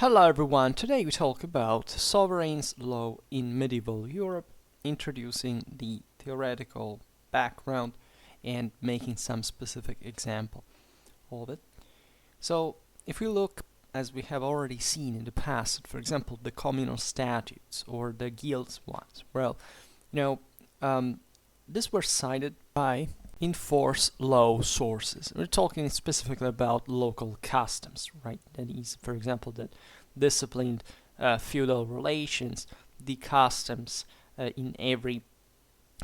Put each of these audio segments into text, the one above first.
Hello everyone, today we talk about sovereign's law in medieval Europe, introducing the theoretical background and making some specific example of it. So if we look, as we have already seen in the past, for example, the communal statutes or the guilds ones, well, you know, these were cited by enforce law sources. We're talking specifically about local customs, right? That is, for example, that disciplined feudal relations, the customs in every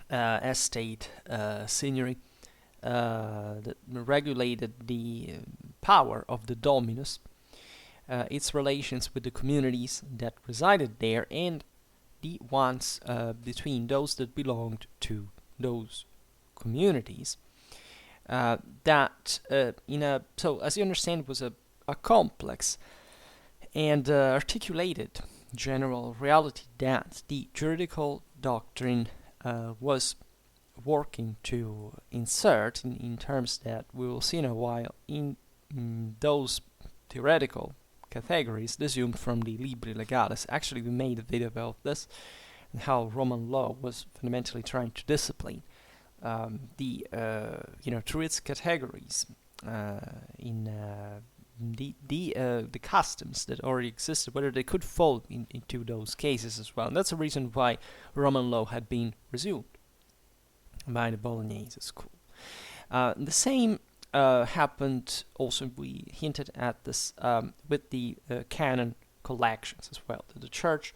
estate seigneury that regulated the power of the dominus, its relations with the communities that resided there, and the ones between those that belonged to those communities. So as you understand, was a complex and articulated general reality that the juridical doctrine was working to insert in terms that we will see in a while in those theoretical categories assumed from the Libri Legalis. Actually, we made a video about this and how Roman law was fundamentally trying to discipline through its categories in the customs that already existed, whether they could fall into those cases as well. And that's the reason why Roman law had been resumed by the Bolognese school. The same happened also, we hinted at this with the canon collections as well. The church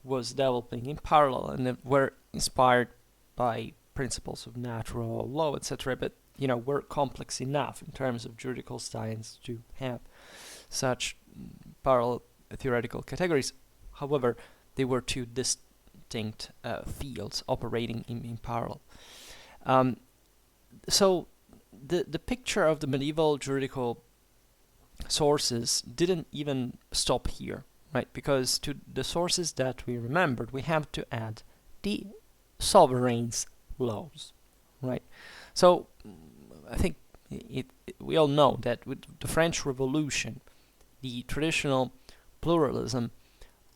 was developing in parallel and were inspired by principles of natural law, etc., but were complex enough in terms of juridical science to have such parallel theoretical categories. However, they were two distinct fields operating in parallel. So the picture of the medieval juridical sources didn't even stop here, right? Because to the sources that we remembered, we have to add the sovereign's laws, right? So I think we all know that with the French Revolution, the traditional pluralism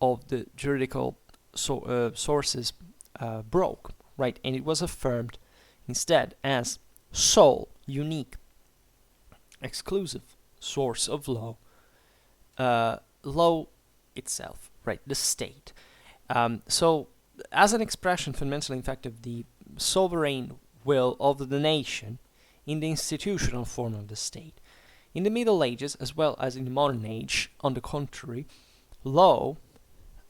of the juridical sources broke, right? And it was affirmed instead as sole, unique, exclusive source of law, law itself, right? The state. So as an expression fundamentally, in fact, of the sovereign will of the nation in the institutional form of the state. In the Middle Ages, as well as in the modern age, on the contrary, law,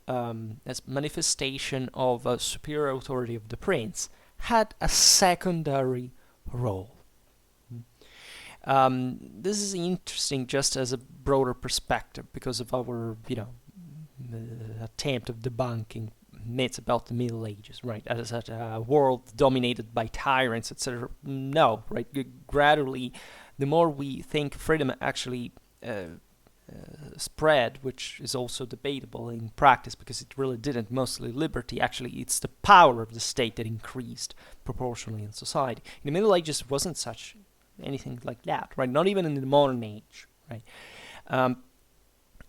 as manifestation of a superior authority of the prince, had a secondary role. This is interesting just as a broader perspective because of our, attempt of debunking myths about the Middle Ages, right? As a world dominated by tyrants, etc. No, right? Gradually, the more we think freedom actually spread, which is also debatable in practice because it really didn't, mostly liberty. Actually, it's the power of the state that increased proportionally in society. In the Middle Ages, it wasn't such anything like that, right? Not even in the modern age, right?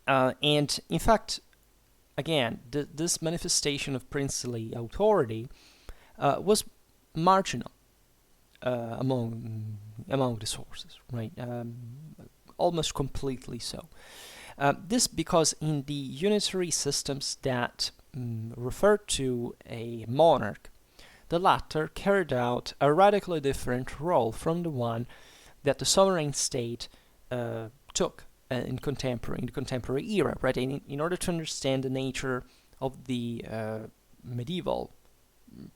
And in fact, again, this manifestation of princely authority was marginal among the sources, right? Almost completely so. This because in the unitary systems that refer to a monarch, the latter carried out a radically different role from the one that the sovereign state took in the contemporary era, right? In order to understand the nature of the medieval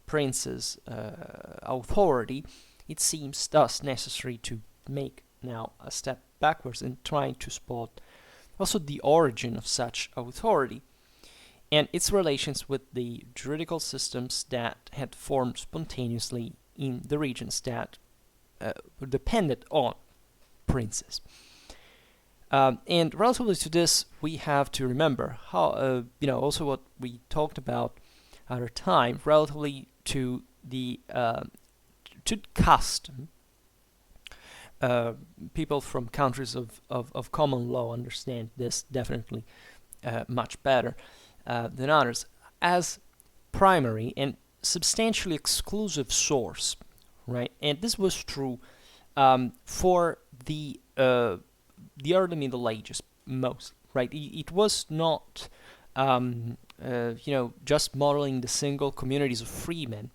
prince's authority, it seems thus necessary to make now a step backwards in trying to spot also the origin of such authority and its relations with the juridical systems that had formed spontaneously in the regions that depended on princes. And relatively to this, we have to remember how, also what we talked about at our time, relatively to the to custom. People from countries of common law understand this definitely much better than others as primary and substantially exclusive source, right? And this was true for the early Middle Ages most, right? It was not just modeling the single communities of freemen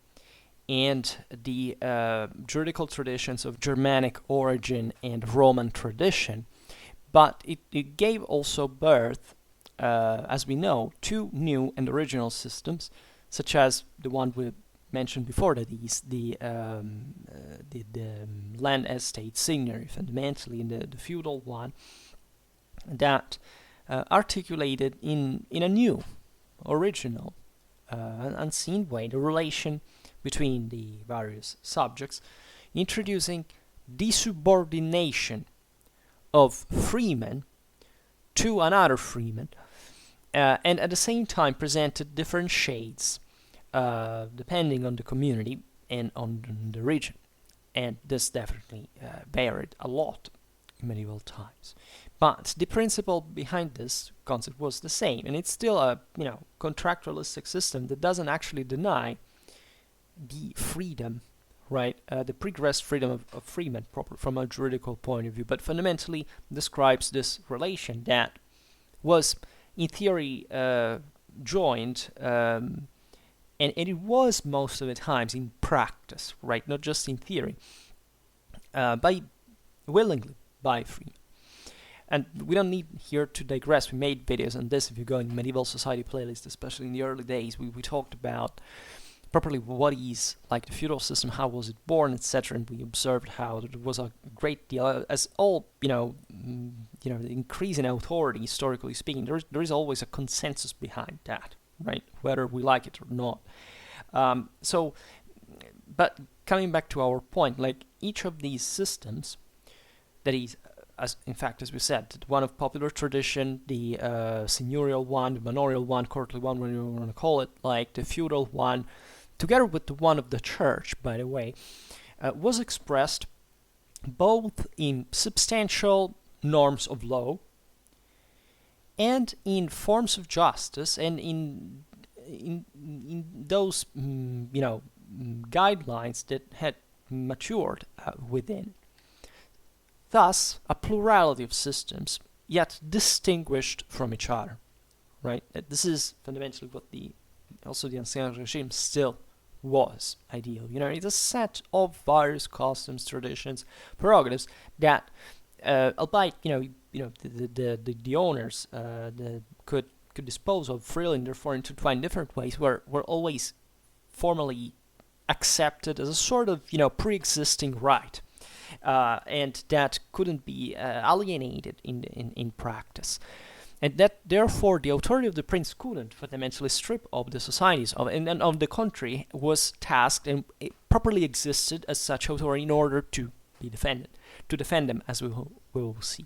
and the juridical traditions of Germanic origin and Roman tradition, but it gave also birth, as we know, to new and original systems, such as the one we mentioned before, that is the land estate signary, fundamentally, in the feudal one, that articulated in a new, original, unseen way the relation between the various subjects, introducing desubordination of freemen to another freeman, and at the same time presented different shades depending on the community and on the region. And this definitely varied a lot in medieval times. But the principle behind this concept was the same, and it's still a contractualistic system that doesn't actually deny the freedom, right? The pre-gressed freedom of freemen, proper from a juridical point of view, but fundamentally describes this relation that was, in theory, joined, and it was most of the times in practice, right? Not just in theory, willingly by freemen. And we don't need here to digress. We made videos on this. If you go in medieval society playlist, especially in the early days, we talked about properly what is like the feudal system, how was it born, etc. And we observed how there was a great deal, as all the increase in authority, historically speaking, there is always a consensus behind that, right? Whether we like it or not. But coming back to our point, like each of these systems, that is, as we said, the one of popular tradition, the seigneurial one, the manorial one, courtly one, whatever you want to call it, like the feudal one, together with the one of the church, by the way, was expressed both in substantial norms of law and in forms of justice, and in those guidelines that had matured within. Thus, a plurality of systems, yet distinguished from each other, right? This is fundamentally what the ancien regime still was ideal. It's a set of various customs, traditions, prerogatives that, albeit the owners could dispose of freely and therefore intertwine different ways, were always formally accepted as a sort of pre-existing right. And that couldn't be alienated in practice. And that, therefore, the authority of the prince couldn't fundamentally strip of the societies and of the country was tasked and it properly existed as such authority in order to be defended, to defend them, as we will see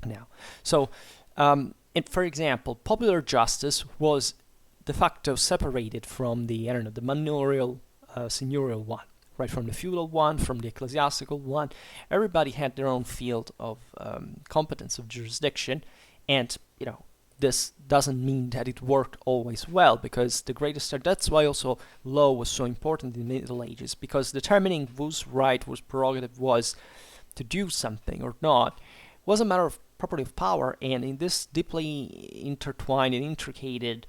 now. So, for example, popular justice was de facto separated from the manorial, seigneurial one. Right, from the feudal one, from the ecclesiastical one. Everybody had their own field of competence, of jurisdiction, and this doesn't mean that it worked always well, because that's why also law was so important in the Middle Ages, because determining whose right, whose prerogative was to do something or not was a matter of property of power, and in this deeply intertwined and intricated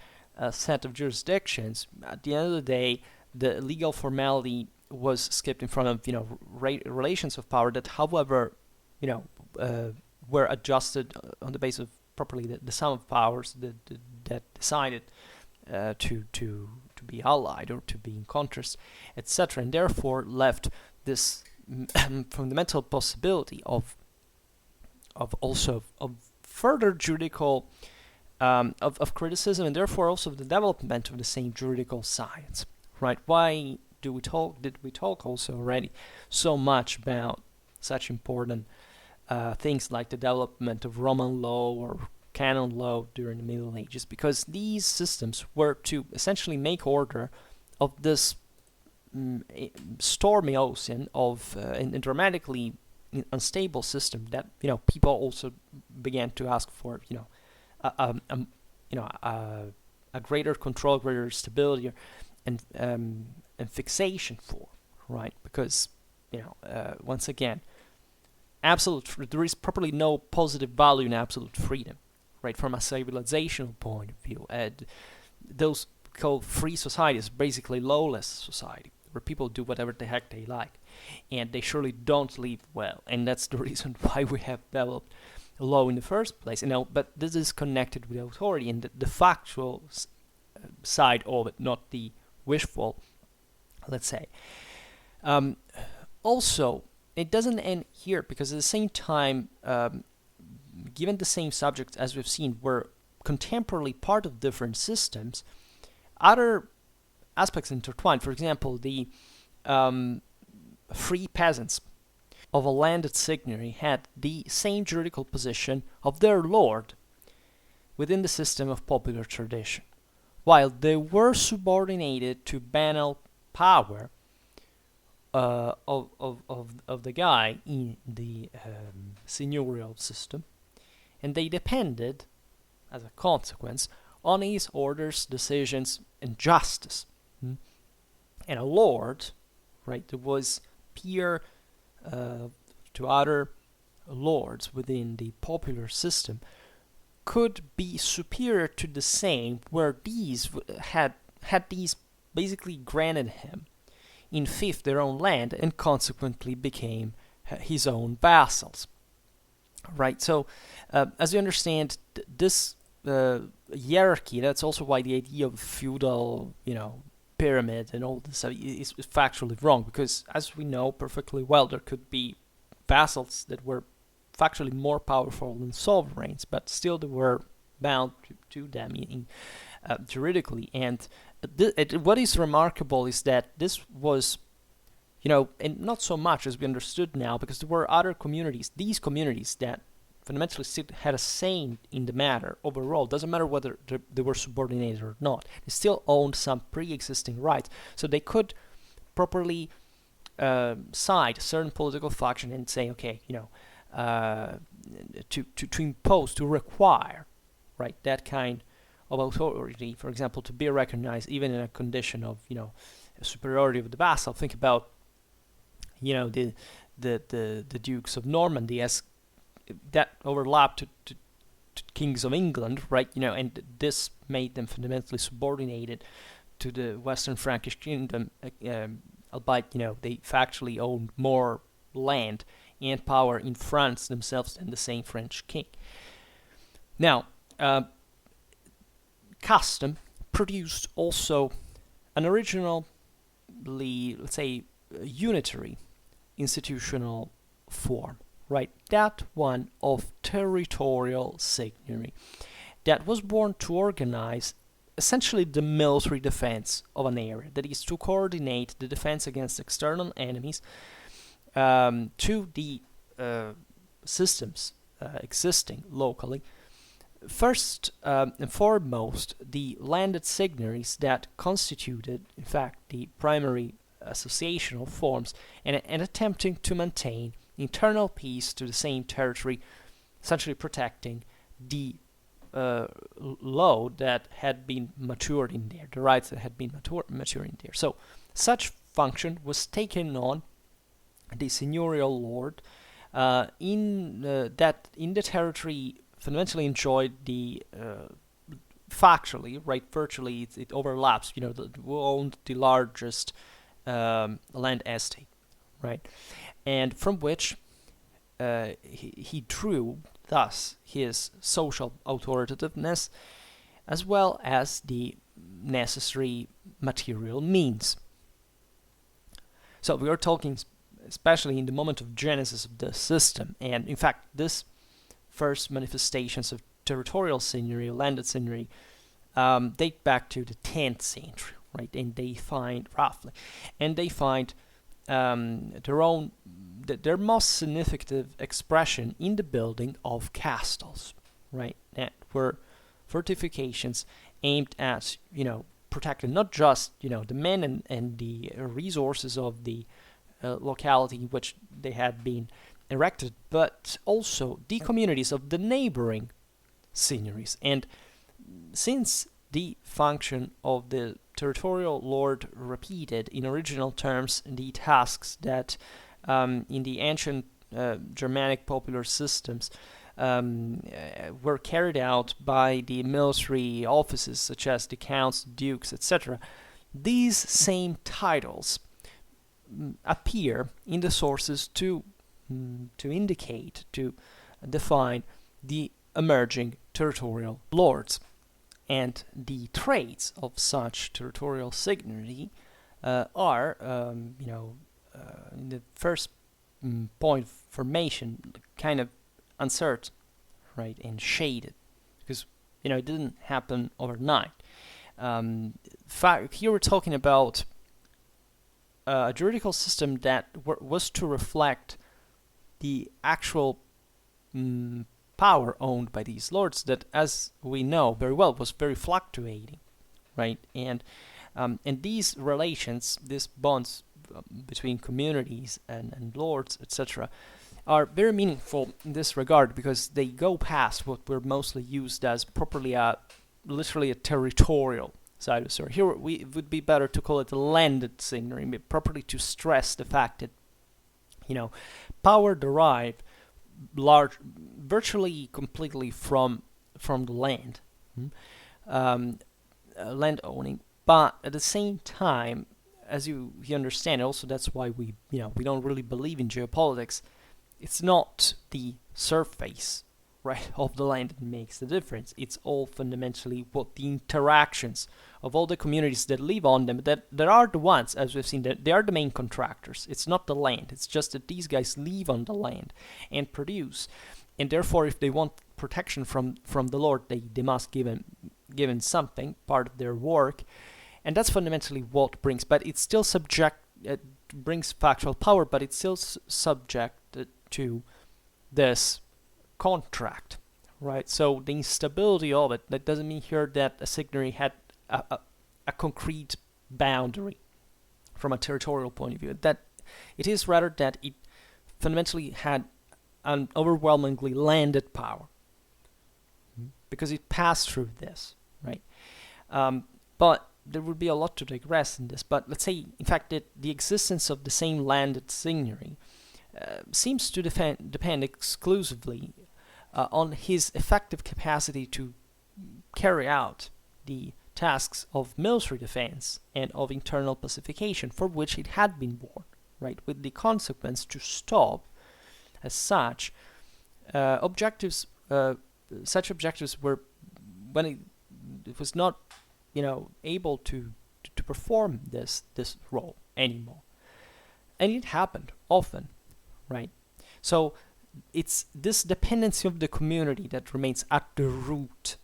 set of jurisdictions, at the end of the day, the legal formality was skipped in front of relations of power that, however, were adjusted on the basis of properly the sum of powers that decided to be allied or to be in contrast, etc., and therefore left this fundamental possibility of further juridical of criticism, and therefore also the development of the same juridical science. Right? Why did we talk also already so much about such important things like the development of Roman law or canon law during the Middle Ages? Because these systems were to essentially make order of this stormy ocean of and dramatically unstable system that people also began to ask for you know, a greater control, greater stability, and fixation for, right? Because once again, there is properly no positive value in absolute freedom, right? From a civilizational point of view, and those called free societies, basically lawless society, where people do whatever the heck they like, and they surely don't live well, and that's the reason why we have developed law in the first place. But this is connected with authority and the factual side of it, not the wishful, let's say. Also, it doesn't end here, because at the same time, given the same subjects as we've seen were contemporarily part of different systems, other aspects intertwined. For example, the free peasants of a landed seigneury had the same juridical position of their lord within the system of popular tradition, while they were subordinated to banal power of the guy in the seigneurial system, and they depended, as a consequence, on his orders, decisions, and justice. And a lord, right, that was peer to other lords within the popular system, could be superior to the same, where these had these basically granted him in fief their own land, and consequently became his own vassals. Right. So, as you understand, this hierarchy. That's also why the idea of feudal, pyramid and all this is factually wrong, because as we know perfectly well, there could be vassals that were factually more powerful than sovereigns, but still they were bound to them juridically. And what is remarkable is that this was, and not so much as we understood now, because there were other communities, these communities that fundamentally still had a say in the matter overall. Doesn't matter whether they were subordinated or not. They still owned some pre-existing rights, so they could properly side a certain political faction and say, okay, to impose, to require, right, that kind of authority, for example, to be recognized even in a condition of, superiority of the vassal. Think about, the Dukes of Normandy as that overlapped to kings of England, right? And this made them fundamentally subordinated to the Western Frankish kingdom, albeit, they factually owned more land and power in France themselves than the same French king. Now, custom produced also an originally, let's say, unitary institutional form, right? That one of territorial seigneury, that was born to organize essentially the military defense of an area, that is to coordinate the defense against external enemies to the systems existing locally. First and foremost, the landed seigneuries that constituted, in fact, the primary associational forms, and attempting to maintain internal peace to the same territory, essentially protecting the law that had been matured in there, the rights that had been matured in there. So such function was taken on the seigneurial lord in the territory fundamentally enjoyed the factually, right, virtually it overlaps, who owned the largest land estate, right, and from which he drew thus his social authoritativeness as well as the necessary material means. So we are talking especially in the moment of genesis of the system, and in fact this first manifestations of territorial seigneury, landed seigneury, date back to the 10th century, right? And they find their most significant expression in the building of castles, right? That were fortifications aimed at, protecting not just, the men and the resources of the locality in which they had been erected, but also the communities of the neighboring seigniories. And since the function of the territorial lord repeated in original terms the tasks that in the ancient Germanic popular systems were carried out by the military offices such as the counts, dukes, etc., these same titles appear in the sources to indicate, to define the emerging territorial lords. And the traits of such territorial seigneury are, in the first point of formation, kind of uncertain, right, and shaded, because it didn't happen overnight. Here we're talking about a juridical system that was to reflect the actual power owned by these lords that, as we know very well, was very fluctuating, right? And these relations, these bonds between communities and lords, etc., are very meaningful in this regard because they go past what we're mostly used as properly literally a territorial side of the story. Here it would be better to call it a landed seigneury, properly to stress the fact that power derived virtually completely from the land, land owning, but at the same time, as you understand, also that's why we don't really believe in geopolitics. It's not the surface, right, of the land that makes the difference. It's all fundamentally what the interactions of all the communities that live on them, that are the ones, as we've seen, that they are the main contractors. It's not the land. It's just that these guys live on the land and produce. And therefore, if they want protection from the Lord, they must given something, part of their work. And that's fundamentally what brings, but it's still brings factual power, but it's still subject to this contract, right? So the instability of it, that doesn't mean here that a seigneury had a concrete boundary from a territorial point of view. That it is rather that it fundamentally had an overwhelmingly landed power because it passed through this, right? But there would be a lot to digress in this. But let's say, in fact, that the existence of the same landed seigneury seems to depend exclusively on his effective capacity to carry out the tasks of military defense and of internal pacification for which it had been born, right? With the consequence to stop, as such, objectives. Such objectives were when it was not, able to perform this role anymore, and it happened often, right? So it's this dependency of the community that remains at the root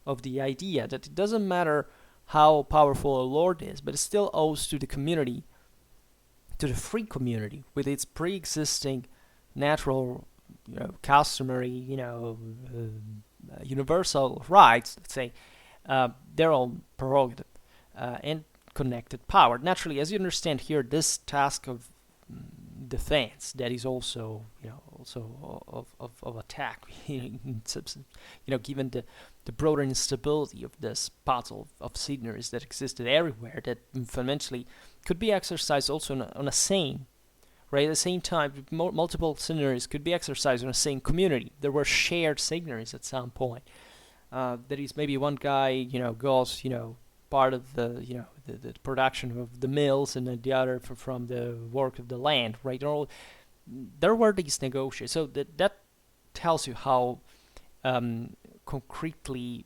of the idea that it doesn't matter how powerful a lord is, but it still owes to the community, to the free community, with its pre-existing natural, customary, universal rights, let's say, their own prerogative and connected power. Naturally, as you understand here, this task of defense that is also, of attack, given the broader instability of this puzzle of seigneuries that existed everywhere, that fundamentally could be exercised also on a same, right? At the same time, multiple seigneuries could be exercised on the same community. There were shared seigneuries at some point. That is, maybe one guy, goes, part of the, the production of the mills, and then the other from the work of the land, right? There were these negotiations. So that tells you how concretely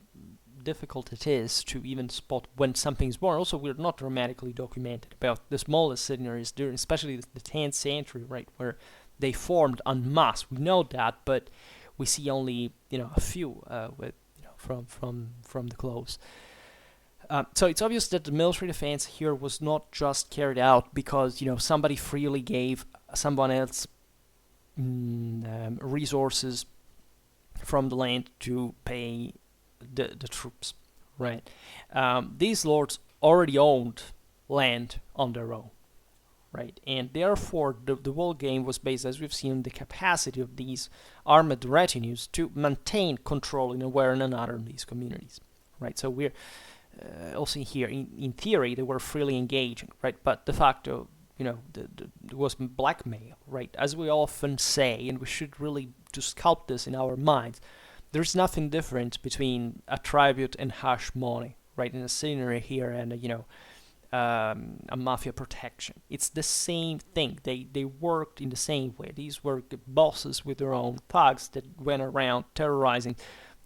difficult it is to even spot when something's born. Also, we're not dramatically documented about the smallest seigneuries during, especially the 10th century, right, where they formed en masse. We know that, but we see only, a few with, from the close. So it's obvious that the military defense here was not just carried out because, somebody freely gave someone else resources from the land to pay the troops, right? These lords already owned land on their own, right? And therefore, the whole game was based, as we've seen, on the capacity of these armed retinues to maintain control in one and another in these communities, right? So we're also here, in theory, they were freely engaging, right? But de facto, it was blackmail, right? As we often say, and we should really just sculpt this in our minds, there's nothing different between a tribute and hash money, right? In a scenery here and, a mafia protection. It's the same thing. They worked in the same way. These were bosses with their own thugs that went around terrorizing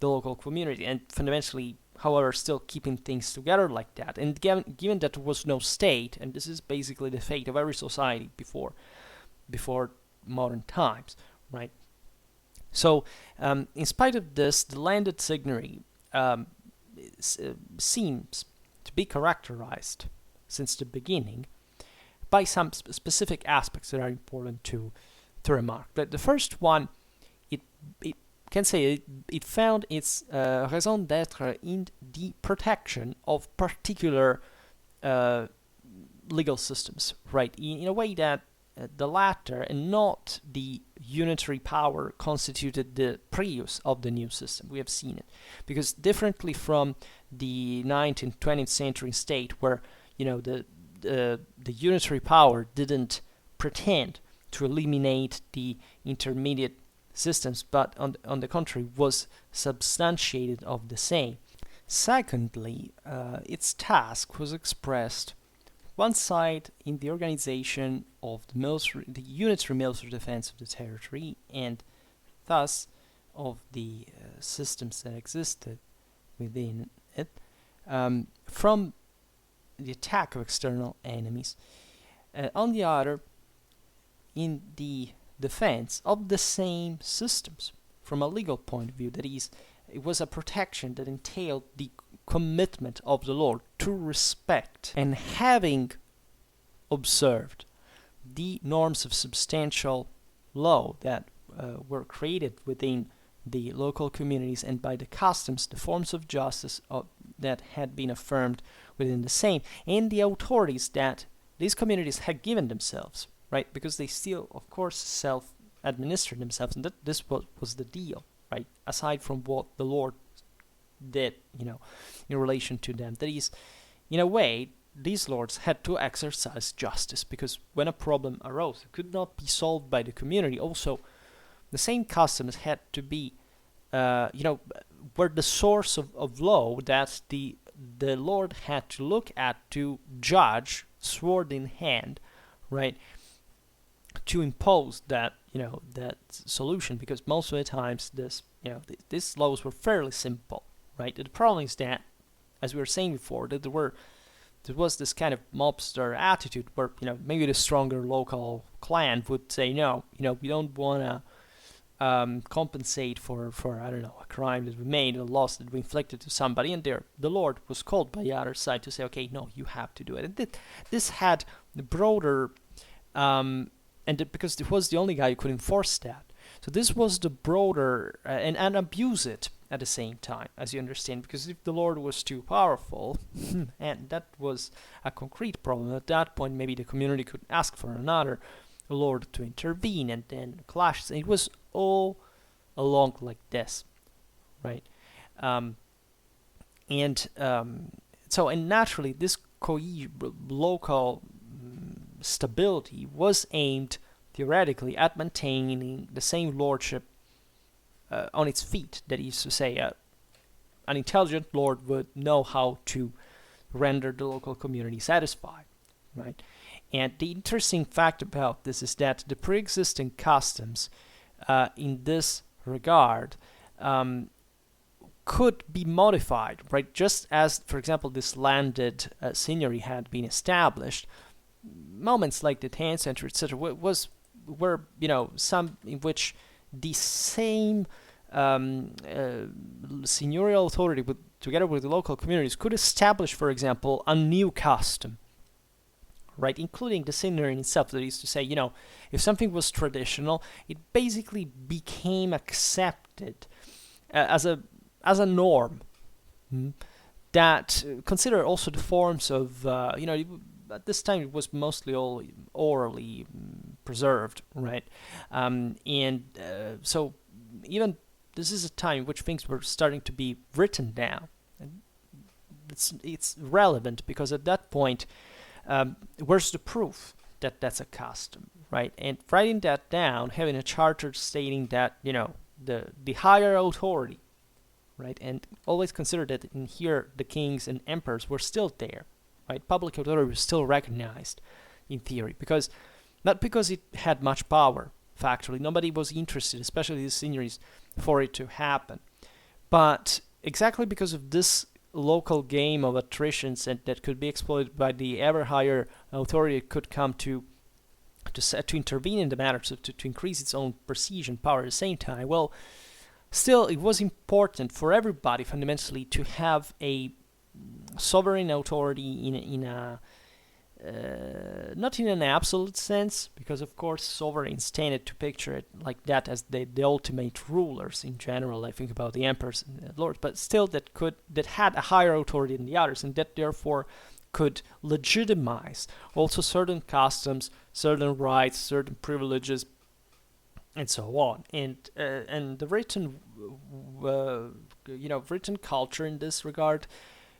the local community and fundamentally, however, still keeping things together like that. And given that there was no state, and this is basically the fate of every society before modern times, right? So, in spite of this, the landed seigneury seems to be characterized since the beginning by some specific aspects that are important to remark. But the first one, it can say it found its raison d'être in the protection of particular legal systems, right? In a way that the latter and not the unitary power constituted the prius of the new system. We have seen it. Because differently from the 19th, 20th century state where, the unitary power didn't pretend to eliminate the intermediate systems, but on the contrary was substantiated of the same. Secondly, its task was expressed one side in the organization of the unitary military defense of the territory, and thus of the systems that existed within it, from the attack of external enemies. On the other, in the defense of the same systems from a legal point of view. That is, it was a protection that entailed the commitment of the Lord to respect, and having observed the norms of substantial law that were created within the local communities and by the customs, the forms of justice that had been affirmed within the same, and the authorities that these communities had given themselves, right? Because they still, of course, self-administered themselves, and this was the deal, right? Aside from what the Lord did, in relation to them. That is, in a way, these lords had to exercise justice, because when a problem arose, it could not be solved by the community. Also, the same customs had to be, were the source of law that the Lord had to look at to judge, sword in hand, right, to impose that, that solution, because most of the times these laws were fairly simple, right? The problem is that, as we were saying before, that there was this kind of mobster attitude where, maybe the stronger local clan would say, no, we don't want to compensate for I don't know, a crime that we made, a loss that we inflicted to somebody, and the Lord was called by the other side to say, okay, no, you have to do it. And this had the broader, because it was the only guy who could enforce that. So this was the broader, and abuse it at the same time, as you understand, because if the Lord was too powerful, and that was a concrete problem, at that point maybe the community could ask for another Lord to intervene, and then clashes. It was all along like this, right? So, and naturally, this local stability was aimed theoretically at maintaining the same lordship on its feet. That is to say, an intelligent lord would know how to render the local community satisfied, right? And the interesting fact about this is that the pre-existing customs in this regard could be modified, right? Just as, for example, this landed seigneury had been established, moments like the 10th century, etc., were some in which the same seigneurial authority, together with the local communities, could establish, for example, a new custom, right, including the seigneury itself. That is to say, if something was traditional, it basically became accepted as a norm that consider also the forms of, a at this time it was mostly all orally preserved, right? So even this is a time in which things were starting to be written down. And it's relevant because at that point, where's the proof that that's a custom, right? And writing that down, having a charter stating that, the higher authority, right? And always consider that in here the kings and emperors were still there, right? Public authority was still recognized in theory, because not because it had much power. Factually, nobody was interested, especially the signories, for it to happen, but exactly because of this local game of attritions and that could be exploited by the ever higher authority, it could come to intervene in the matter, to increase its own prestige and power at the same time. Well, still, it was important for everybody fundamentally to have a sovereign authority in a not in an absolute sense, because of course sovereigns tended to picture it like that as the ultimate rulers in general. I think about the emperors and the lords, but still that had a higher authority than the others, and that therefore could legitimize also certain customs, certain rights, certain privileges, and so on. And the written written culture in this regard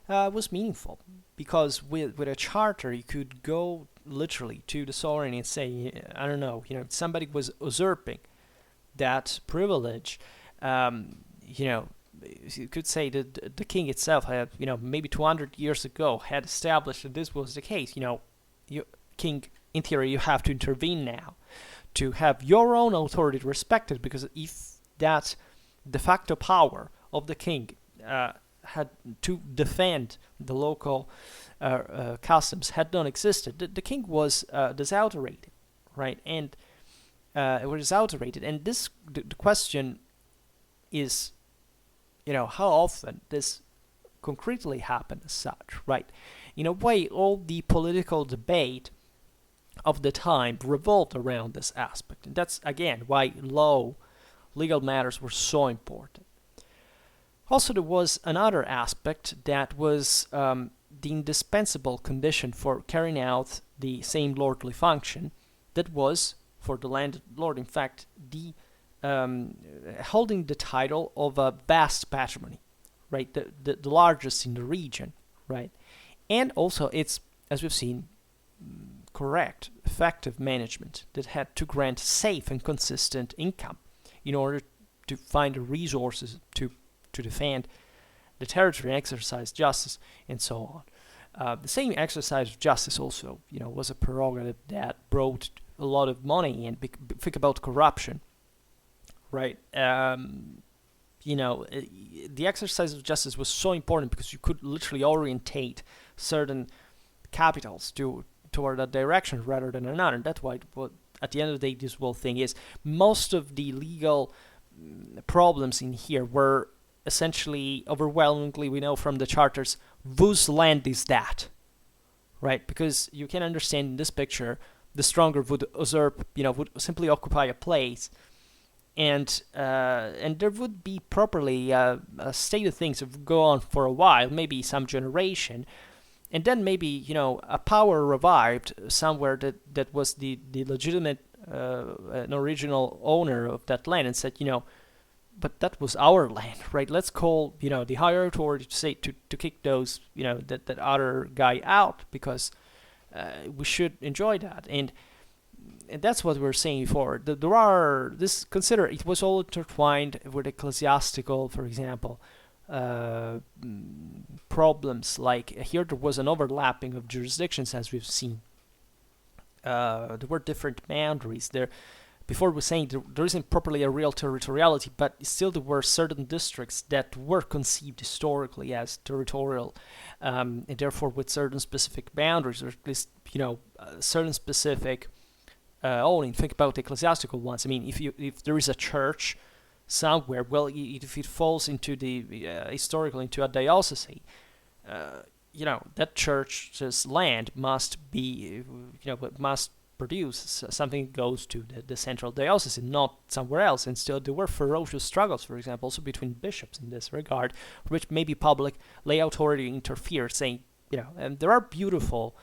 was meaningful, because with a charter you could go literally to the sovereign and say, I don't know, somebody was usurping that privilege. You could say that the king itself had, maybe 200 years ago had established that this was the case. You king, in theory, you have to intervene now to have your own authority respected, because if that de facto power of the king had to defend the local customs had not existed, the king was desalterated, right? And it was desalterated. And the question is, how often this concretely happened as such, right? In a way, all the political debate of the time revolved around this aspect. And that's, again, why legal matters were so important. Also, there was another aspect that was the indispensable condition for carrying out the same lordly function, that was, for the landlord, in fact, the holding the title of a vast patrimony, right? The largest in the region, right? And also it's, as we've seen, correct, effective management that had to grant safe and consistent income in order to find the resources to defend the territory and exercise justice, and so on. The same exercise of justice also, was a prerogative that brought a lot of money in. Think about corruption, right? The exercise of justice was so important because you could literally orientate certain capitals toward a direction rather than another. And that's why, at the end of the day, this whole thing is, most of the legal problems in here were essentially, overwhelmingly, we know from the charters, whose land is that, right? Because you can understand in this picture, the stronger would usurp, would simply occupy a place, and there would be properly a state of things that would go on for a while, maybe some generation, and then maybe, a power revived somewhere that was the legitimate an original owner of that land, and said, but that was our land, right? Let's call, the higher authority to say to kick those, that other guy out, because we should enjoy that. And that's what we were saying before. Consider it was all intertwined with ecclesiastical, for example, problems. Like here, there was an overlapping of jurisdictions, as we've seen. There were different boundaries there. Before we were saying there isn't properly a real territoriality, but still there were certain districts that were conceived historically as territorial, and therefore with certain specific boundaries, or at least, certain specific owning. Think about the ecclesiastical ones. I mean, if there is a church somewhere, well, if it falls into the historical, into a diocese, that church's land must be, must produce something that goes to the central diocese and not somewhere else. And still there were ferocious struggles, for example, also between bishops in this regard, for which maybe public lay authority interfered, saying, and there are beautiful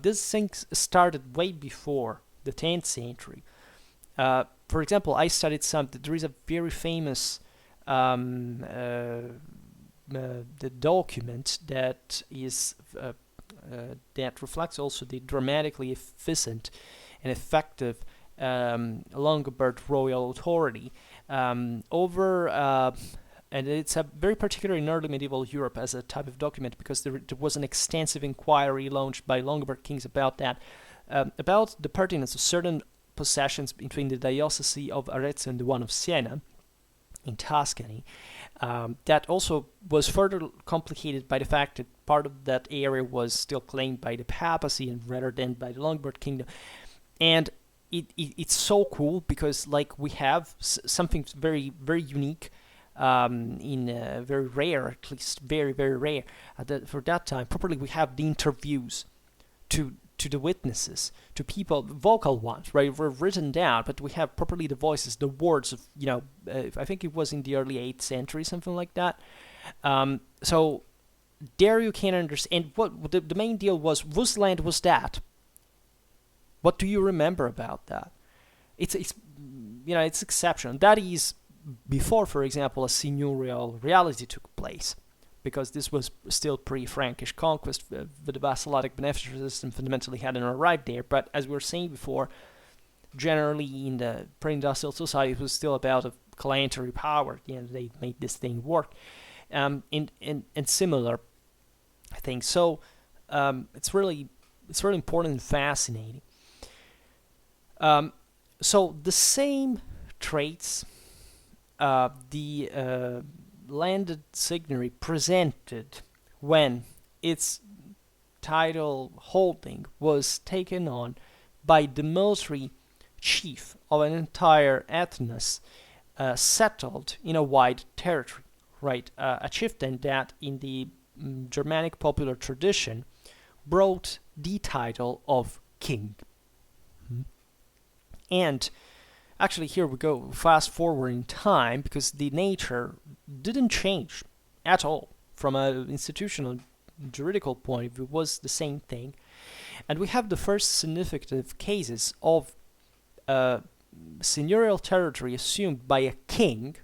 These things started way before the 10th century. For example, I studied there is a very famous the document that is that reflects also the dramatically efficient and effective Longobards royal authority over and it's a very particular in early medieval Europe as a type of document because there was an extensive inquiry launched by Longobard kings about that, about the pertinence of certain possessions between the diocese of Arezzo and the one of Siena in Tuscany. That also was further complicated by the fact that part of that area was still claimed by the papacy and rather than by the Longobard kingdom. And it's so cool because like we have something very, very unique, very rare, at least very, very rare for that time. Properly, we have the interviews to the witnesses, to people, vocal ones, right, were written down, but we have properly the voices, the words of, I think it was in the early 8th century, something like that. So there you can understand what the main deal was. Whose land was that? What do you remember about that? It's exceptional. That is before, for example, a seigneurial reality took place, because this was still pre-Frankish conquest. The vassalitic beneficiary system fundamentally hadn't arrived there. But as we were saying before, generally in the pre-industrial society, it was still about a clientary power. They made this thing work, and similar things. So it's really important and fascinating. So the same traits the landed signatory presented when its title holding was taken on by the military chief of an entire ethnos settled in a wide territory, right? A chieftain that in the Germanic popular tradition brought the title of king. And actually, here we go, fast forward in time, because the nature didn't change at all. From an institutional, juridical point of view, it was the same thing. And we have the first significant cases of seigneurial territory assumed by a king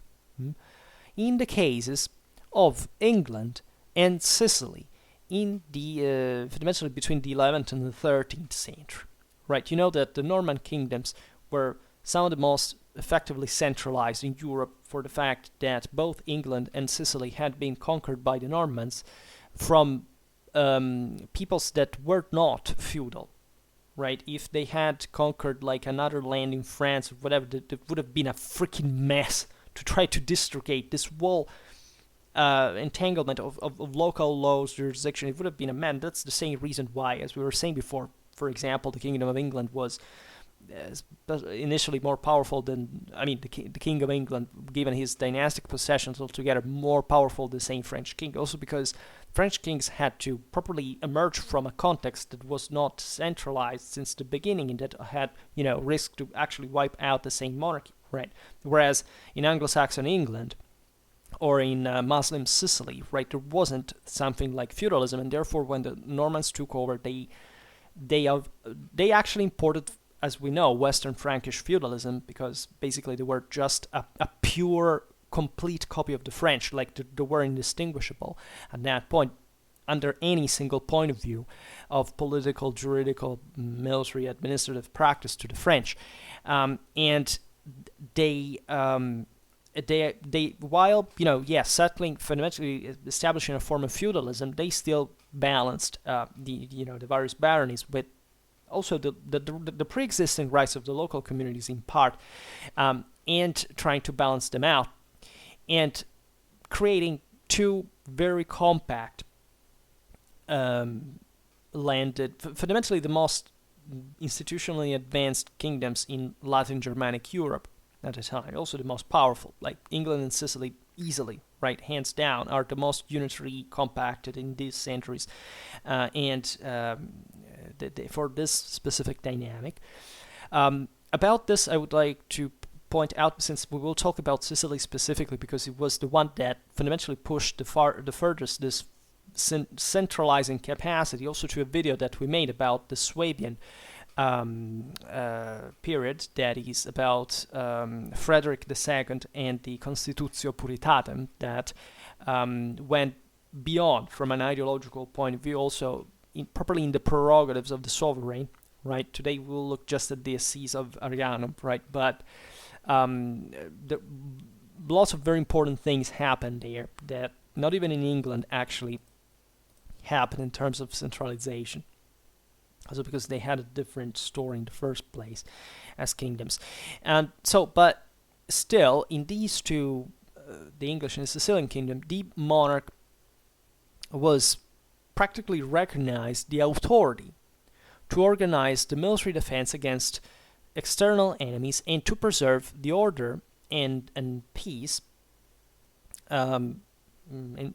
in the cases of England and Sicily in the fundamentally between the 11th and the 13th century. Right, you know that the Norman kingdoms were some of the most effectively centralized in Europe for the fact that both England and Sicily had been conquered by the Normans from peoples that were not feudal, right? If they had conquered like another land in France or whatever, that would have been a freaking mess to try to dislocate this whole entanglement of local laws, jurisdiction. It would have been a man. That's the same reason why, as we were saying before, for example, the Kingdom of England was initially more powerful than, the King of England, given his dynastic possessions altogether, more powerful than the same French king. Also because French kings had to properly emerge from a context that was not centralized since the beginning and that had, risk to actually wipe out the same monarchy, right? Whereas in Anglo-Saxon England, or in Muslim Sicily, right, there wasn't something like feudalism, and therefore when the Normans took over, they actually imported, as we know, Western Frankish feudalism, because basically they were just a pure, complete copy of the French, like they were indistinguishable at that point, under any single point of view of political, juridical, military, administrative practice to the French. And they while settling, fundamentally establishing a form of feudalism, they still balanced the various baronies with also the pre-existing rights of the local communities in part, and trying to balance them out and creating two very compact landed, fundamentally the most institutionally advanced kingdoms in Latin Germanic Europe at the time, also the most powerful, like England and Sicily easily, right, hands down, are the most unitary compacted in these centuries, for this specific dynamic. About this, I would like to point out, since we will talk about Sicily specifically, because it was the one that fundamentally pushed the furthest this centralizing capacity, also to a video that we made about the Swabian period, that is about Frederick II and the Constitutio Puritatem, that went beyond, from an ideological point of view, also properly in the prerogatives of the sovereign, right? Today we'll look just at the Assis of Arianum, right? But lots of very important things happened there that not even in England actually happened in terms of centralization. Also because they had a different story in the first place as kingdoms. And so, but still, in these two, the English and the Sicilian kingdom, the monarch was practically recognized the authority to organize the military defense against external enemies and to preserve the order and peace,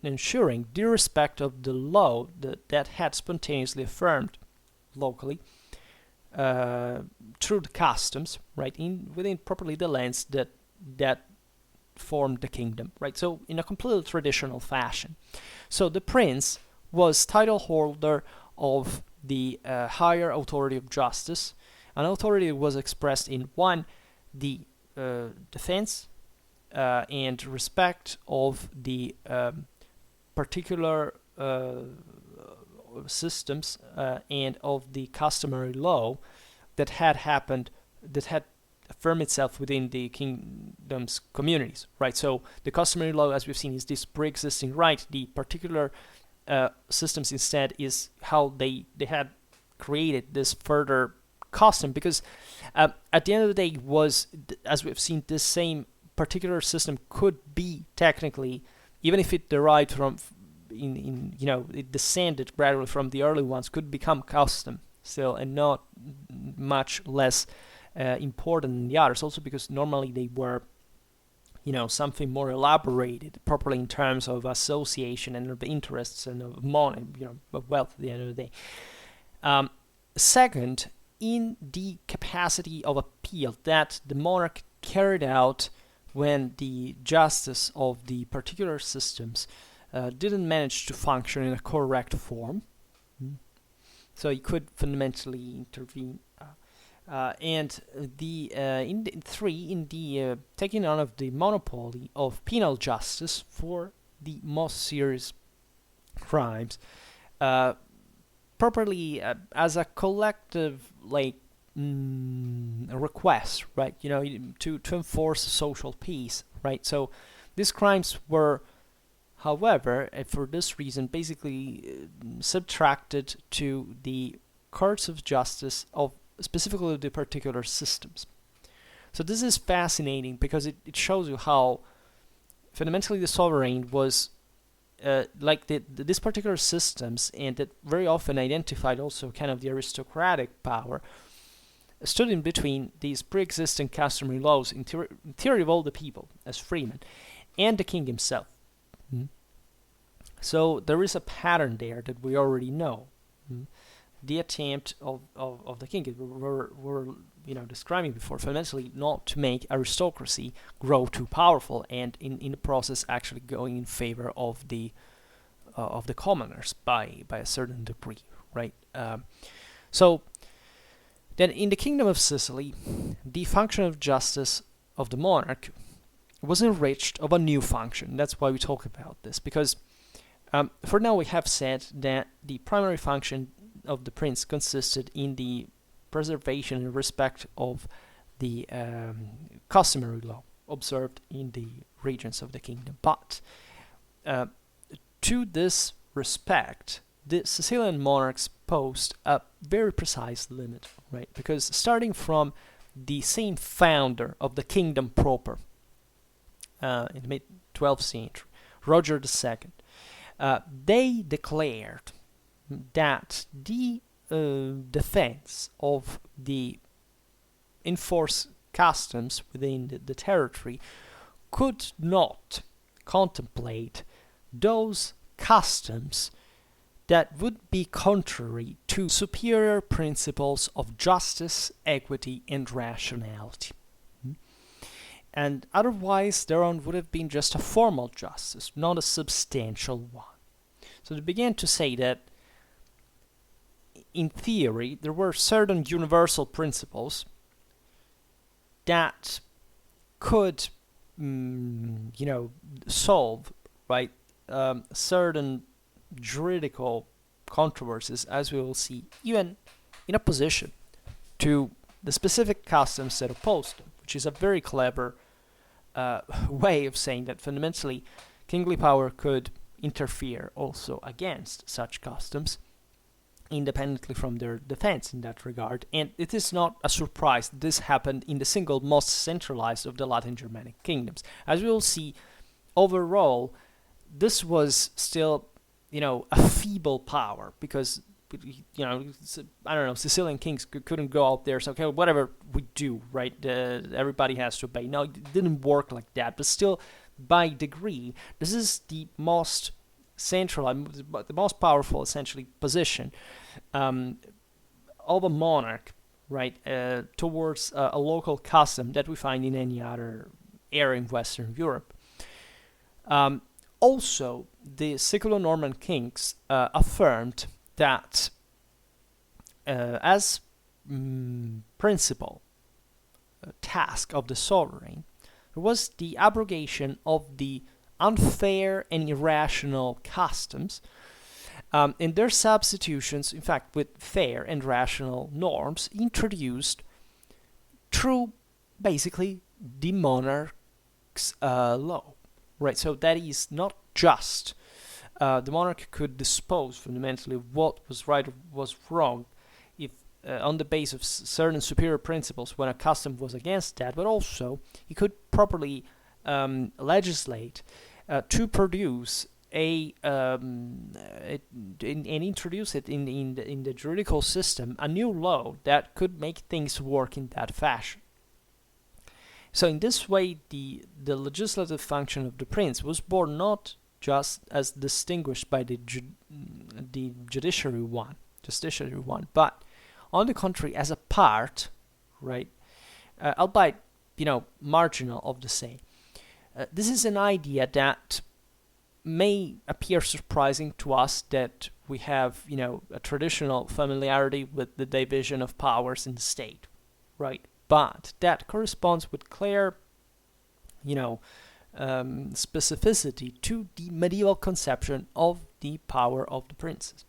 ensuring the respect of the law that had spontaneously affirmed locally through the customs, right, within properly the lands that formed the kingdom, right? So in a completely traditional fashion. So the prince was title holder of the higher authority of justice, an authority that was expressed in one, the defense and respect of the particular systems and of the customary law that had happened, that had affirmed itself within the kingdom's communities, right? So the customary law, as we've seen, is this pre-existing right. The particular systems instead is how they had created this further custom, because at the end of the day was, as we've seen, this same particular system could be technically, even if it derived from it descended gradually from the early ones, could become custom still, and not much less important than the others, also because normally they were something more elaborated properly in terms of association and of interests and of money, of wealth at the end of the day. Second, in the capacity of appeal that the monarch carried out when the justice of the particular systems didn't manage to function in a correct form. So he could fundamentally intervene. And in the taking on of the monopoly of penal justice for the most serious crimes, properly as a collective request, right? To enforce social peace, right? So these crimes were, however, for this reason, basically subtracted to the courts of justice of specifically the particular systems. So this is fascinating because it shows you how fundamentally the sovereign was these particular systems, and that very often identified also kind of the aristocratic power, stood in between these pre-existing customary laws in theory of all the people as freemen and the king himself. So there is a pattern there that we already know. The attempt of the king, we're describing before, fundamentally not to make aristocracy grow too powerful, and in the process actually going in favor of the commoners by a certain degree, right? So then in the kingdom of Sicily, the function of justice of the monarch was enriched of a new function. That's why we talk about this, because for now we have said that the primary function of the prince consisted in the preservation and respect of the customary law observed in the regions of the kingdom. But to this respect, the Sicilian monarchs posed a very precise limit, right? Because starting from the same founder of the kingdom proper in the mid-12th century, Roger II, they declared that the defense of the enforced customs within the territory could not contemplate those customs that would be contrary to superior principles of justice, equity, and rationality. And otherwise, thereon would have been just a formal justice, not a substantial one. So they began to say that, in theory, there were certain universal principles that could, solve, right, certain juridical controversies, as we will see, even in opposition to the specific customs that opposed them, which is a very clever way of saying that fundamentally kingly power could interfere also against such customs, independently from their defense in that regard. And it is not a surprise that this happened in the single most centralized of the Latin Germanic kingdoms. As we will see, overall, this was still, a feeble power, because, I don't know, Sicilian kings couldn't go out there, so, okay, whatever we do, right, everybody has to obey. No, it didn't work like that, but still, by degree, this is the most central, the most powerful, essentially, position of a monarch, right, towards a local custom that we find in any other area in Western Europe. Also, the Siculo-Norman kings affirmed that as principal task of the sovereign, there was the abrogation of the unfair and irrational customs, and their substitutions, in fact, with fair and rational norms introduced through basically the monarch's law, right? So that is not just the monarch could dispose fundamentally of what was right or was wrong, if on the basis of certain superior principles when a custom was against that, but also he could properly legislate to produce and introduce it in the juridical system, a new law that could make things work in that fashion. So in this way, the legislative function of the prince was born not just as distinguished by the justiciary one, but on the contrary as a part, right, albeit marginal of the same. This is an idea that may appear surprising to us, that we have a traditional familiarity with the division of powers in the state, right? But that corresponds with clear, specificity to the medieval conception of the power of the princes.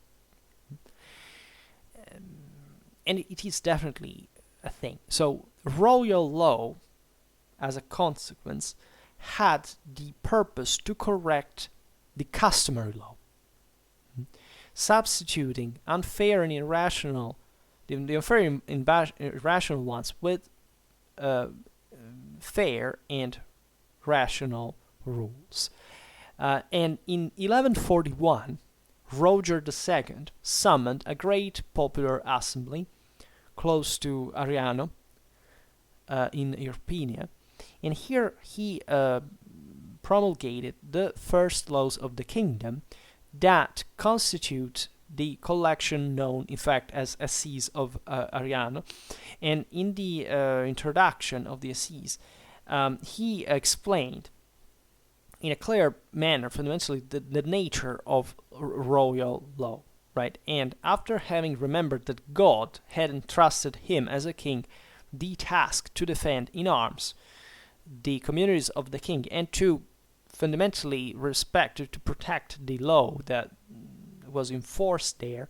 And it is definitely a thing. So royal law, as a consequence, had the purpose to correct the customary law, substituting unfair and irrational, the unfair and irrational ones with fair and rational rules. And in 1141, Roger II summoned a great popular assembly close to Ariano in Irpinia, and here he promulgated the first laws of the kingdom that constitute the collection known, in fact, as Asses of Ariano. And in the introduction of the Asses, he explained in a clear manner, fundamentally, the nature of royal law, right? And after having remembered that God had entrusted him as a king the task to defend in arms the communities of the king and to fundamentally respect, to protect the law that was enforced there,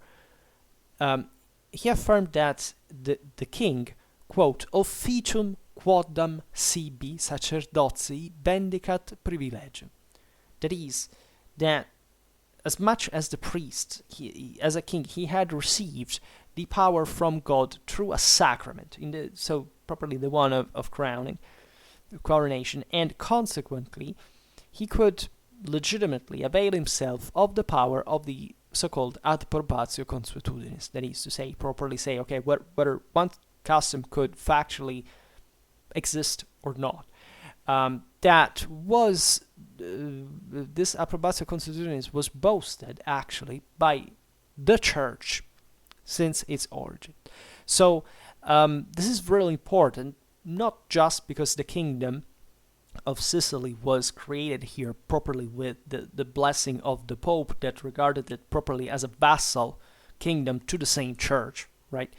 he affirmed that the king, quote, officium quodam sibi sacerdotii bendicat privilegium. That is, that as much as the priest, as a king, he had received the power from God through a sacrament, so properly the one of coronation, and consequently he could legitimately avail himself of the power of the so-called ad probatio consuetudinis. That is to say, properly say, okay, whether one custom could factually exist or not. That was this approbatio consuetudinis was boasted actually by the church since its origin. So this is really important, not just because the kingdom of Sicily was created here properly with the blessing of the Pope, that regarded it properly as a vassal kingdom to the same church, right?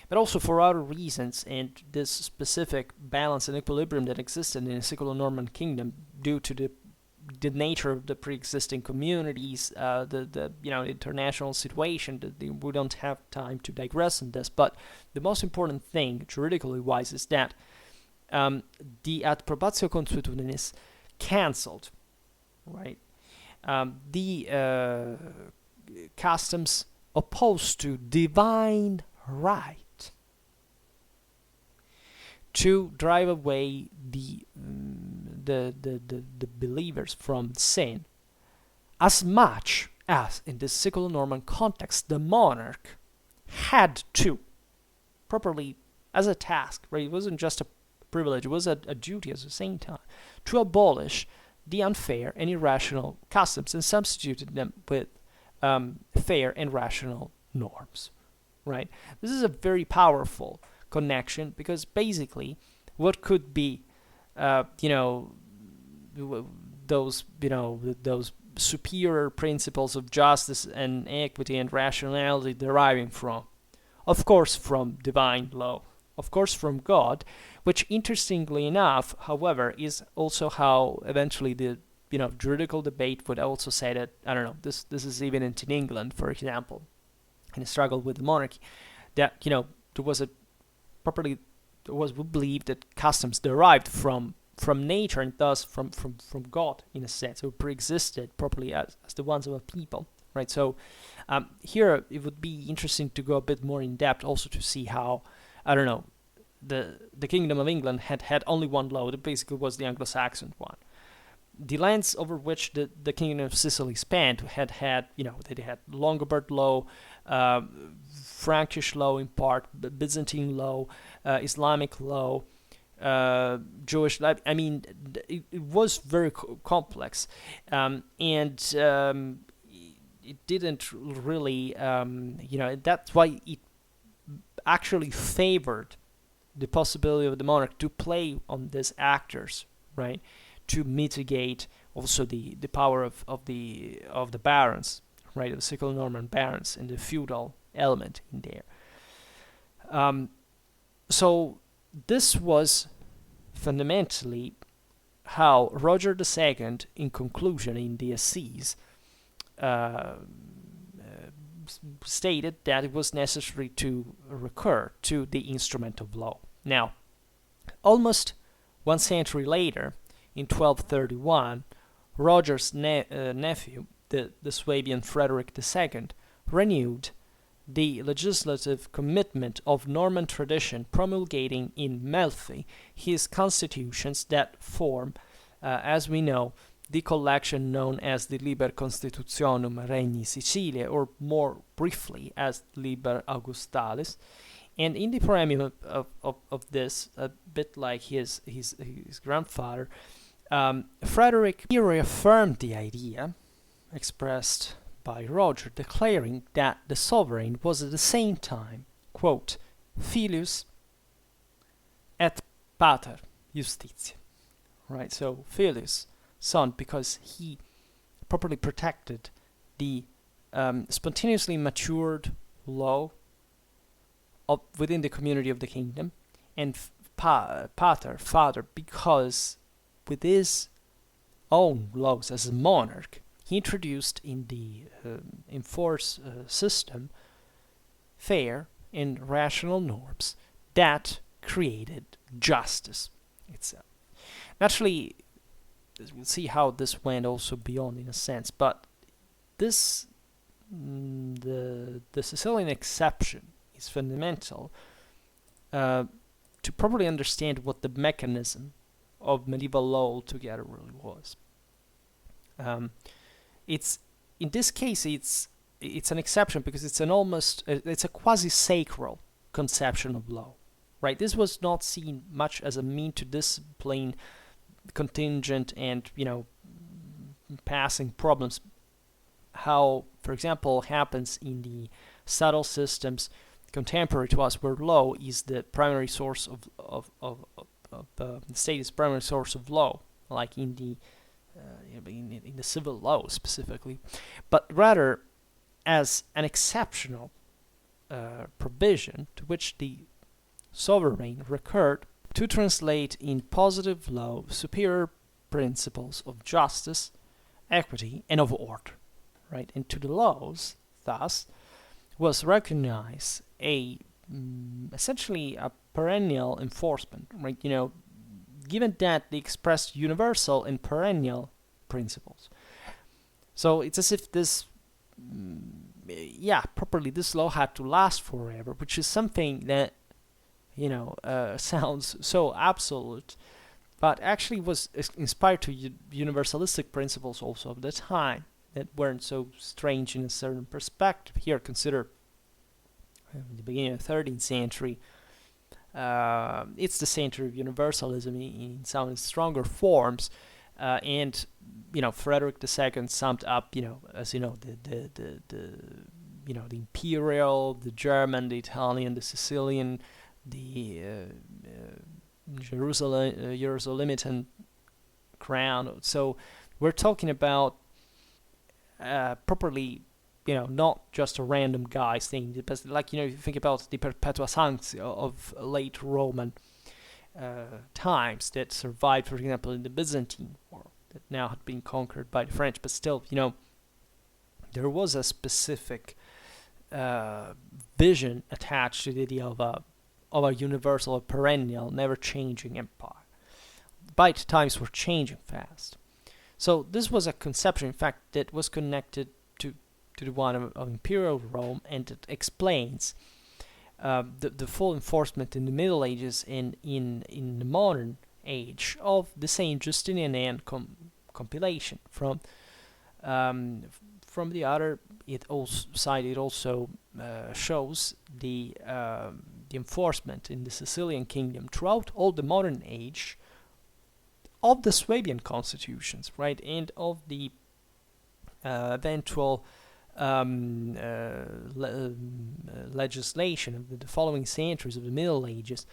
But also for other reasons, and this specific balance and equilibrium that existed in the Siculo-Norman kingdom due to the nature of the pre-existing communities, the international situation. We don't have time to digress on this, but the most important thing, juridically wise, is that the Approbatio Consuetudinis cancelled, right, the customs opposed to divine right to drive away the believers from sin, as much as in the Siculo-Norman context the monarch had to properly, as a task, right? It wasn't just a privilege, it was a duty at the same time, to abolish the unfair and irrational customs and substituted them with fair and rational norms, right? This is a very powerful connection, because basically what could be those superior principles of justice and equity and rationality deriving from, of course, from divine law, of course from God, which interestingly enough, however, is also how eventually the juridical debate would also say that, I don't know, this is even in England, for example, in a struggle with the monarchy, that there was we believed that customs derived from nature, and thus from God, in a sense, or pre-existed properly as the ones of a people, right? So here it would be interesting to go a bit more in depth, also to see how, I don't know, the Kingdom of England had only one law, that basically was the Anglo-Saxon one. The lands over which the Kingdom of Sicily spanned they had Longobard law, Frankish law in part, Byzantine law, Islamic law, Jewish law. I mean, it was very complex, and it didn't really, that's why it actually favored the possibility of the monarch to play on these actors, right, to mitigate also the power of the barons, right, of the Siculo-Norman barons, and the feudal element in there. So this was fundamentally how Roger II, in conclusion, in the Assize, stated that it was necessary to recur to the instrument of law. Now, almost 1 century later, in 1231, Roger's nephew, the Swabian Frederick II, renewed the legislative commitment of Norman tradition, promulgating in Melfi his constitutions that form, as we know, the collection known as the Liber Constitutionum Regni Siciliae, or more briefly as Liber Augustalis. And in the preamble of this, a bit like his grandfather, Frederick reaffirmed the idea expressed by Roger, declaring that the sovereign was at the same time, quote, filius et pater justitia, right? So filius, son, because he properly protected the spontaneously matured law within the community of the kingdom, and pater, father, because with his own laws as a monarch, he introduced in the enforced system fair and rational norms that created justice itself. Naturally, we'll see how this went also beyond, in a sense, but this the Sicilian exception is fundamental to properly understand what the mechanism of medieval law altogether really was. It's in this case it's an exception because it's a quasi-sacral conception of law, right? This was not seen much as a mean to discipline contingent and passing problems, how, for example, happens in the subtle systems contemporary to us, where law is the primary source of the state is primary source of law, like in the in the civil law specifically, but rather as an exceptional provision to which the sovereign recurred to translate in positive law superior principles of justice, equity, and of order, right? And to the laws, thus, was recognized a essentially a perennial enforcement, right? Given that they expressed universal and perennial principles. So it's as if this, properly, this law had to last forever, which is something that, sounds so absolute, but actually was inspired to universalistic principles also of the time that weren't so strange in a certain perspective. Here, consider the beginning of the 13th century. It's the century of universalism in some stronger forms, and Frederick II summed up, as the imperial, the German, the Italian, the Sicilian, the Jerusalemetan crown. So we're talking about properly, not just a random guy saying, but like, if you think about the Perpetua Sanctio of late Roman times that survived, for example, in the Byzantine War that now had been conquered by the French, but still, there was a specific vision attached to the idea of a universal, a perennial, never-changing empire. But times were changing fast. So this was a conception, in fact, that was connected to the one of imperial Rome, and it explains the full enforcement in the Middle Ages and in the modern age of the same Justinian compilation. From the other side, it also shows the enforcement in the Sicilian kingdom throughout all the modern age of the Swabian constitutions, right, and of the eventual legislation of the following centuries of the Middle Ages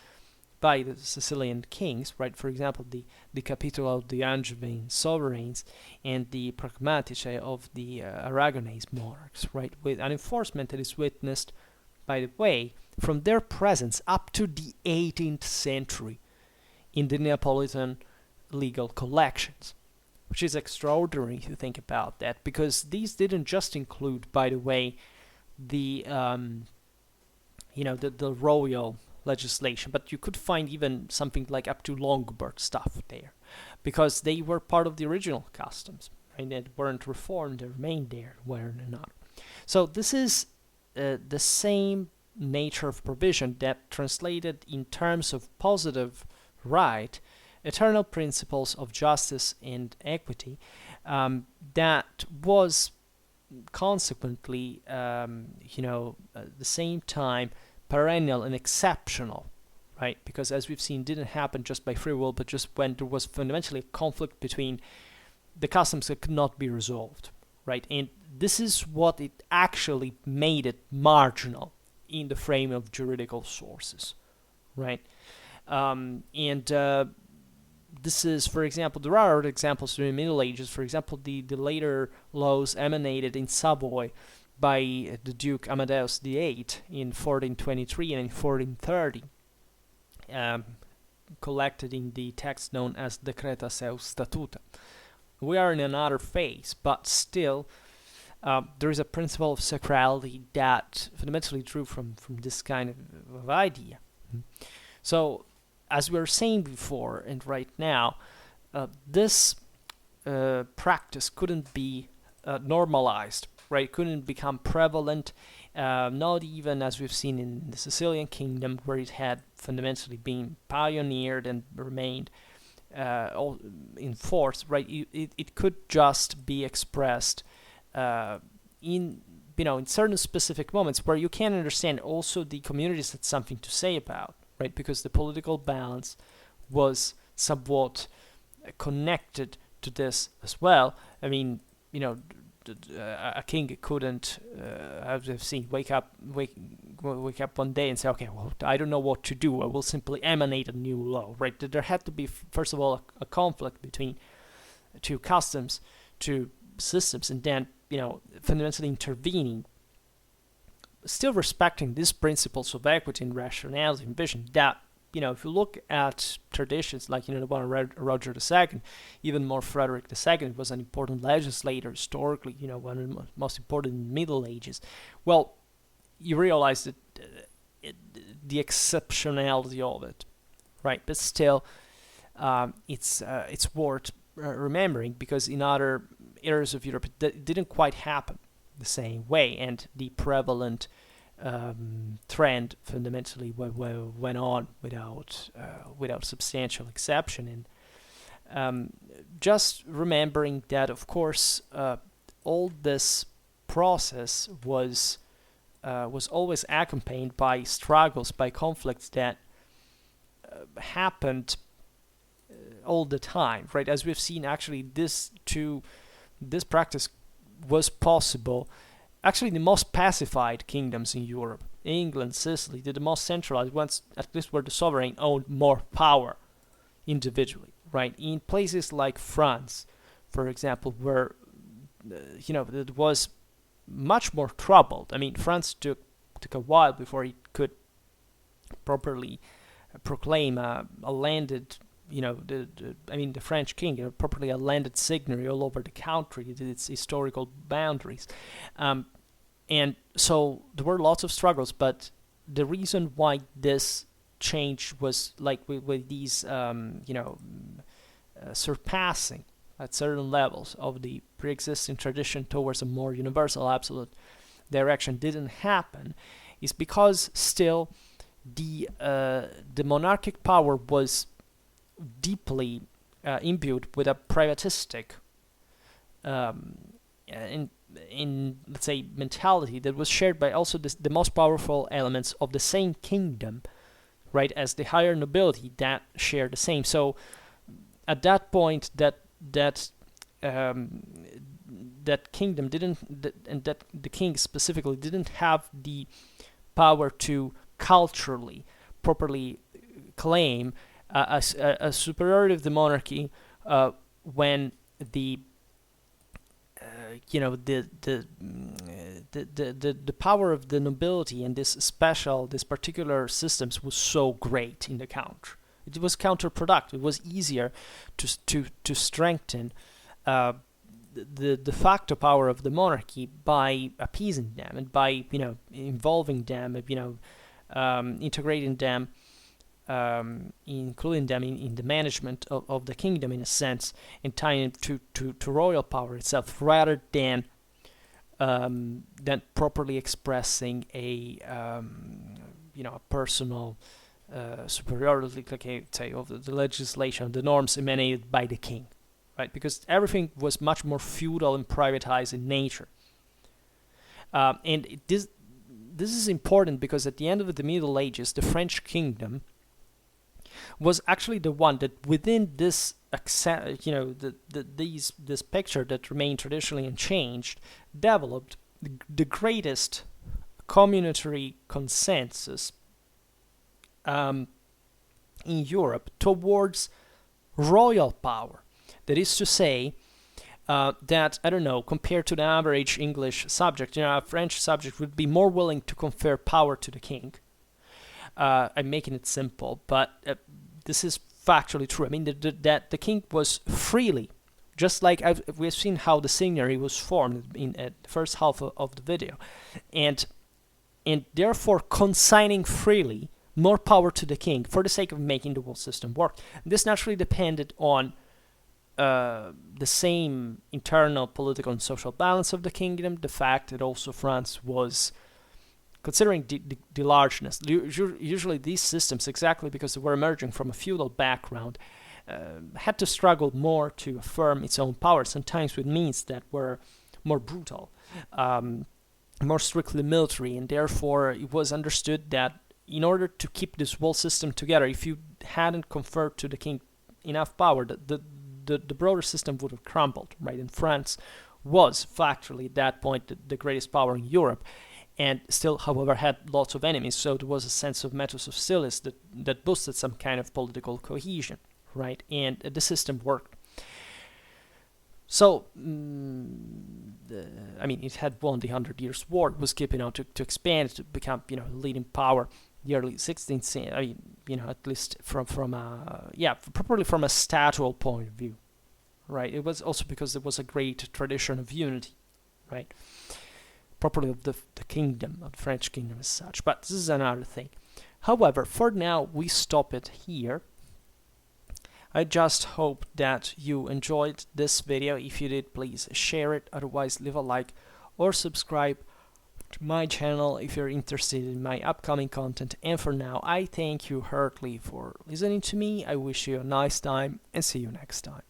by the Sicilian kings, right? For example, the Capitolo of the Angevin sovereigns and the Pragmatici of the Aragonese monarchs, right? With an enforcement that is witnessed, by the way, from their presence up to the 18th century in the Neapolitan legal collections, which is extraordinary if you think about that, because these didn't just include, by the way, the the royal legislation, but you could find even something like up to Lombard stuff there, because they were part of the original customs, right? That weren't reformed, they remained there, were not. So this is the same nature of provision that translated in terms of positive right, eternal principles of justice and equity, that was consequently, at the same time, perennial and exceptional, right? Because as we've seen, didn't happen just by free will, but just when there was fundamentally a conflict between the customs that could not be resolved, right? And this is what it actually made it marginal in the frame of juridical sources, right? This is, for example, there are other examples during the Middle Ages. For example, the later laws emanated in Savoy by the Duke Amadeus VIII in 1423 and in 1430, collected in the text known as Decreta Seu Statuta. We are in another phase, but still, there is a principle of sacrality that fundamentally drew from this kind of idea. So, as we were saying before and right now, this practice couldn't be normalized, right? Couldn't become prevalent, not even as we've seen in the Sicilian kingdom, where it had fundamentally been pioneered and remained in force, right? It could just be expressed in certain specific moments where you can understand also the communities had something to say about, right? Because the political balance was somewhat connected to this as well. I mean, a king couldn't, as we've seen, wake wake up one day and say, okay, well, I don't know what to do. I will simply emanate a new law, right? There had to be, first of all, a conflict between two customs, two systems, and then, fundamentally intervening, still respecting these principles of equity and rationality and vision that, if you look at traditions like, the one of Roger II, even more Frederick II was an important legislator historically, one of the most important in the Middle Ages. Well, you realize that the exceptionality of it, right? But still, it's worth remembering, because in other areas of Europe it didn't quite happen the same way, and the prevalent trend fundamentally went on without substantial exception. And just remembering that, of course, all this process was always accompanied by struggles, by conflicts that happened all the time, right? As we've seen, actually, this practice was possible. Actually, the most pacified kingdoms in Europe, England, Sicily, the most centralized ones, at least where the sovereign owned more power individually, right? In places like France, for example, where it was much more troubled. I mean, France took a while before it could properly proclaim a landed, the French king, properly a landed seigneury all over the country, its historical boundaries. And so there were lots of struggles, but the reason why this change was like with these, surpassing at certain levels of the pre-existing tradition towards a more universal, absolute direction didn't happen, is because still the monarchic power was deeply imbued with a privatistic in let's say mentality that was shared by also the most powerful elements of the same kingdom, right, as the higher nobility that share the same. So at that point, that kingdom and that the king specifically didn't have the power to culturally properly claim a superiority of the monarchy when the power of the nobility and this particular systems was so great in the country. It was counterproductive. It was easier to strengthen the de facto power of the monarchy by appeasing them and by involving them, integrating them, including them in the management of the kingdom, in a sense, and tying it to royal power itself, rather than properly expressing a personal superiority, like I say, of the legislation, the norms emanated by the king, right? Because everything was much more feudal and privatized in nature, and this is important because at the end of the Middle Ages, the French kingdom was actually the one that within this this picture that remained traditionally unchanged, developed the greatest communitary consensus in Europe towards royal power. That is to say, that, I don't know, compared to the average English subject, a French subject would be more willing to confer power to the king. I'm making it simple, but this is factually true. I mean, that the king was freely, just like we've seen how the seigneury was formed in the first half of the video, and therefore consigning freely more power to the king for the sake of making the whole system work. This naturally depended on the same internal political and social balance of the kingdom, the fact that also France was, considering the largeness, usually these systems, exactly because they were emerging from a feudal background, had to struggle more to affirm its own power, sometimes with means that were more brutal, more strictly military, and therefore it was understood that in order to keep this whole system together, if you hadn't conferred to the king enough power, the broader system would have crumbled, right? And France was factually at that point the greatest power in Europe. and still, however, had lots of enemies. So there was a sense of metus hostilitas that boosted some kind of political cohesion, right? And the system worked. So, I mean, it had won the 100 Years' War. It was keeping on to expand, to become, leading power. The early 16th century, I mean, at least from properly from a statual point of view, right? It was also because there was a great tradition of unity, right? Properly of the kingdom, of the French kingdom as such. But this is another thing. However, for now, we stop it here. I just hope that you enjoyed this video. If you did, please share it. Otherwise, leave a like or subscribe to my channel if you're interested in my upcoming content. And for now, I thank you heartily for listening to me. I wish you a nice time and see you next time.